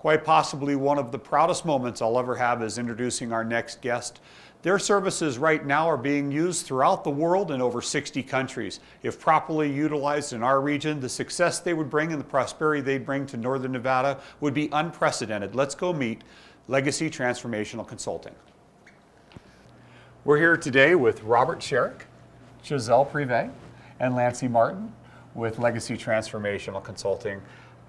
Quite possibly one of the proudest moments I'll ever have is introducing our next guest. Their services right now are being used throughout the world in over 60 countries. If properly utilized in our region, the success they would bring and the prosperity they'd bring to Northern Nevada would be unprecedented. Let's go meet Legacy Transformational Consulting. We're here today with Robert Sherrick, Giselle Privé, and Lancy Martin with Legacy Transformational Consulting.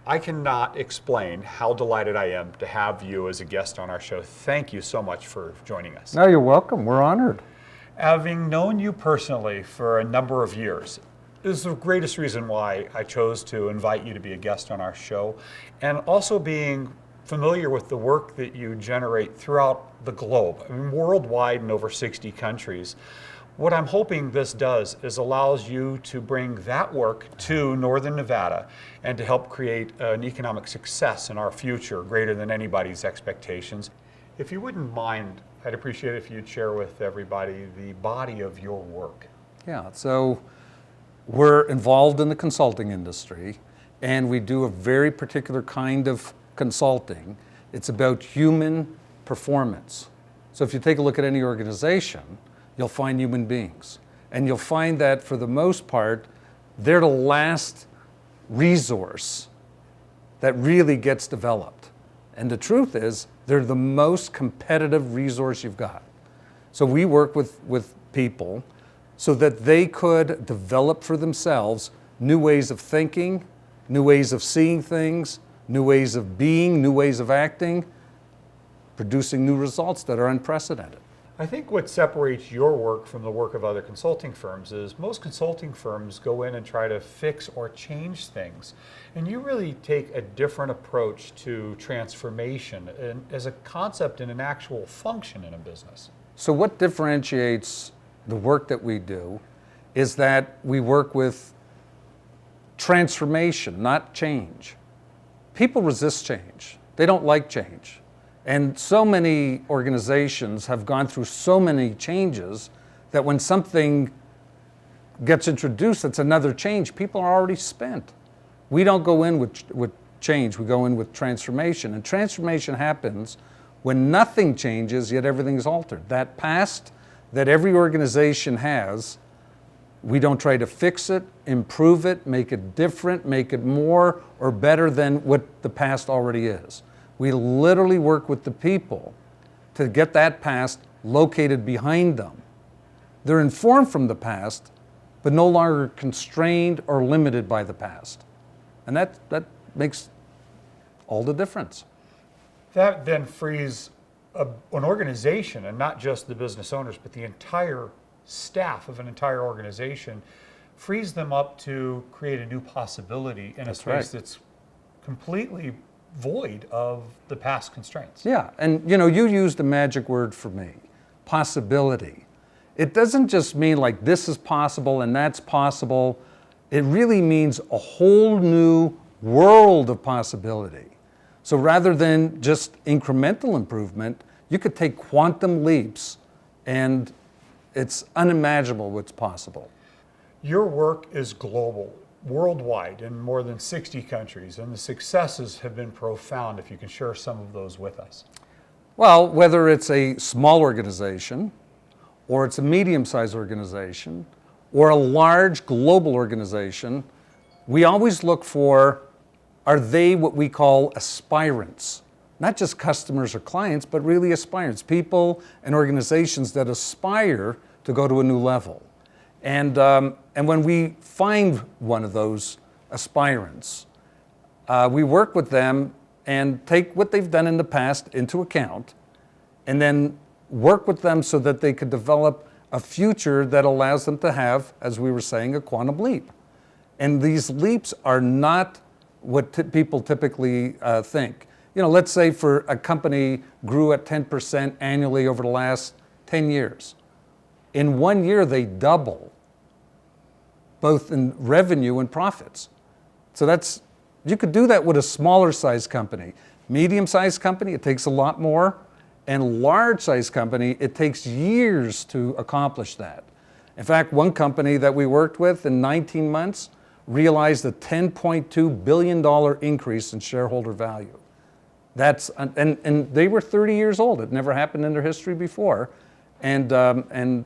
I cannot explain how delighted I am to have you as a guest on our show. Thank you so much for joining us. No, you're welcome. We're honored. Having known you personally for a number of years is the greatest reason why I chose to invite you to be a guest on our show, and also being familiar with the work that you generate throughout the globe, I mean, worldwide in over 60 countries. What I'm hoping this does is allows you to bring that work to Northern Nevada and to help create an economic success in our future greater than anybody's expectations. If you wouldn't mind, I'd appreciate it if you'd share with everybody the body of your work. Yeah, so we're involved in the consulting industry, and we do a very particular kind of consulting. It's about human performance. So if you take a look at any organization, you'll find human beings. And you'll find that for the most part, they're the last resource that really gets developed. And the truth is, they're the most competitive resource you've got. So we work with people so that they could develop for themselves new ways of thinking, new ways of seeing things, new ways of being, new ways of acting, producing new results that are unprecedented. I think what separates your work from the work of other consulting firms is most consulting firms go in and try to fix or change things. And you really take a different approach to transformation as a concept and an actual function in a business. So what differentiates the work that we do is that we work with transformation, not change. People resist change. They don't like change. And so many organizations have gone through so many changes that when something gets introduced, it's another change, people are already spent. We don't go in with change, we go in with transformation. And transformation happens when nothing changes, yet everything is altered. That past that every organization has, we don't try to fix it, improve it, make it different, make it more or better than what the past already is. We literally work with the people to get that past located behind them. They're informed from the past, but no longer constrained or limited by the past. And that makes all the difference. That then frees an organization, and not just the business owners, but the entire staff of an entire organization, frees them up to create a new possibility in a space that's completely void of the past constraints. Yeah, and you used a magic word for me, possibility. It doesn't just mean like this is possible and that's possible. It really means a whole new world of possibility. So rather than just incremental improvement, you could take quantum leaps, and it's unimaginable what's possible. Your work is global, worldwide, in more than 60 countries, and the successes have been profound. If you can share some of those with us. Well, whether it's a small organization, or it's a medium-sized organization, or a large global organization, we always look for, are they what we call aspirants? Not just customers or clients, but really aspirants, people and organizations that aspire to go to a new level. And when we find one of those aspirants, we work with them and take what they've done in the past into account, and then work with them so that they could develop a future that allows them to have, as we were saying, a quantum leap. And these leaps are not what people typically think. Let's say for a company grew at 10% annually over the last 10 years. In 1 year, they double, both in revenue and profits. So you could do that with a smaller size company. Medium-sized company, it takes a lot more. And large-sized company, it takes years to accomplish that. In fact, one company that we worked with in 19 months realized a $10.2 billion increase in shareholder value. And they were 30 years old. It never happened in their history before, and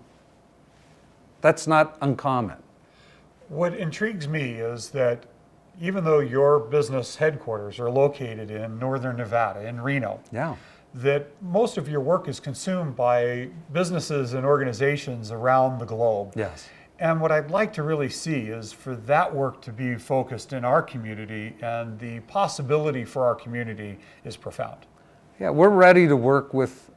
that's not uncommon. What intrigues me is that even though your business headquarters are located in northern Nevada, in Reno, Yeah. that most of your work is consumed by businesses and organizations around the globe. Yes. And what I'd like to really see is for that work to be focused in our community, and the possibility for our community is profound. Yeah, we're ready to work with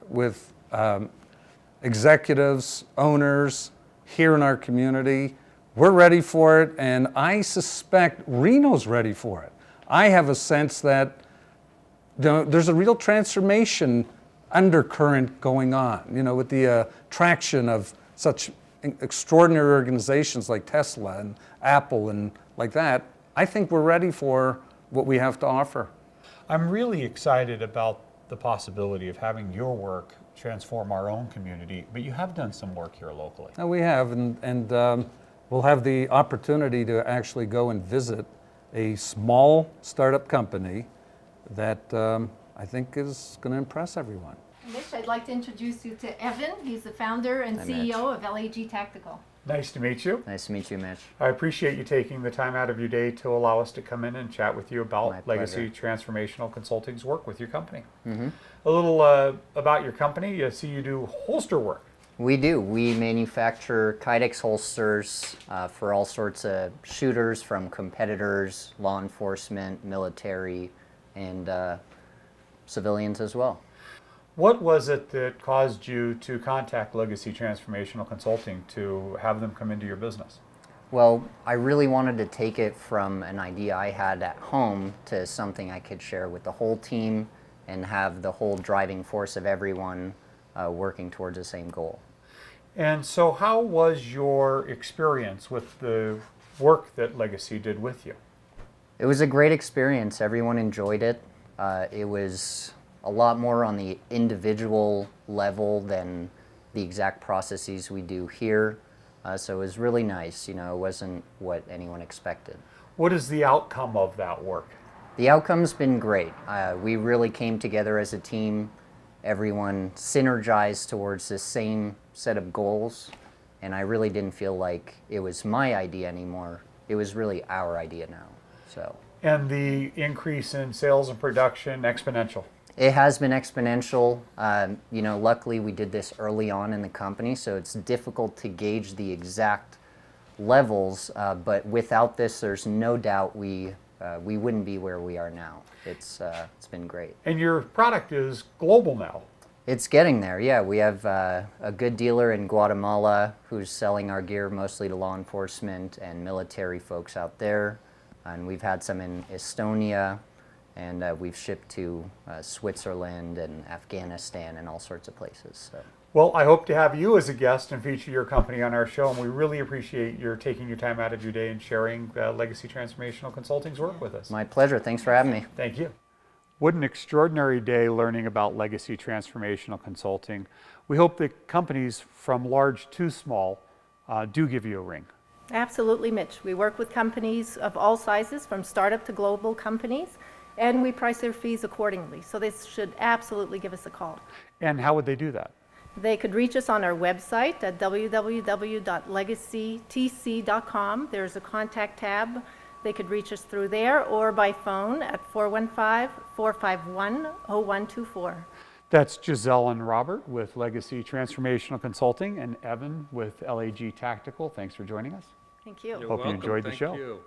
executives, owners here in our community. We're ready for it, and I suspect Reno's ready for it. I have a sense that there's a real transformation undercurrent going on, with the traction of such extraordinary organizations like Tesla and Apple and like that. I think we're ready for what we have to offer. I'm really excited about the possibility of having your work transform our own community, but you have done some work here locally. We have, and we'll have the opportunity to actually go and visit a small startup company that I think is going to impress everyone. Mitch, I'd like to introduce you to Evan. He's the founder and Hi, CEO of LAG Tactical. Nice to meet you. Nice to meet you, Mitch. I appreciate you taking the time out of your day to allow us to come in and chat with you My about Legacy pleasure. Transformational Consulting's work with your company. Mm-hmm. A little about your company. I see you do holster work. We do. We manufacture Kydex holsters for all sorts of shooters, from competitors, law enforcement, military, and civilians as well. What was it that caused you to contact Legacy Transformational Consulting to have them come into your business? Well, I really wanted to take it from an idea I had at home to something I could share with the whole team and have the whole driving force of everyone working towards the same goal. And so how was your experience with the work that Legacy did with you? It was a great experience. Everyone enjoyed it. It was a lot more on the individual level than the exact processes we do here. So it was really nice. It wasn't what anyone expected. What is the outcome of that work? The outcome's been great. We really came together as a team. Everyone synergized towards the same set of goals, and I really didn't feel like it was my idea anymore. It was really our idea now. So. And the increase in sales and production, exponential. It has been exponential. Luckily we did this early on in the company, so it's difficult to gauge the exact levels, but without this, there's no doubt we wouldn't be where we are now. It's been great. And your product is global now. It's getting there, yeah. We have a good dealer in Guatemala who's selling our gear mostly to law enforcement and military folks out there. And we've had some in Estonia, and we've shipped to Switzerland and Afghanistan and all sorts of places. So. Well, I hope to have you as a guest and feature your company on our show, and we really appreciate your taking your time out of your day and sharing Legacy Transformational Consulting's work with us. My pleasure. Thanks for having me. Thank you. What an extraordinary day learning about Legacy Transformational Consulting. We hope that companies from large to small do give you a ring. Absolutely, Mitch. We work with companies of all sizes, from startup to global companies, and we price their fees accordingly. So they should absolutely give us a call. And how would they do that? They could reach us on our website at www.legacytc.com. There's a contact tab. They could reach us through there, or by phone at 415-451-0124. That's Giselle and Robert with Legacy Transformational Consulting, and Evan with LAG Tactical. Thanks for joining us. Thank you. Hope you enjoyed the show. You.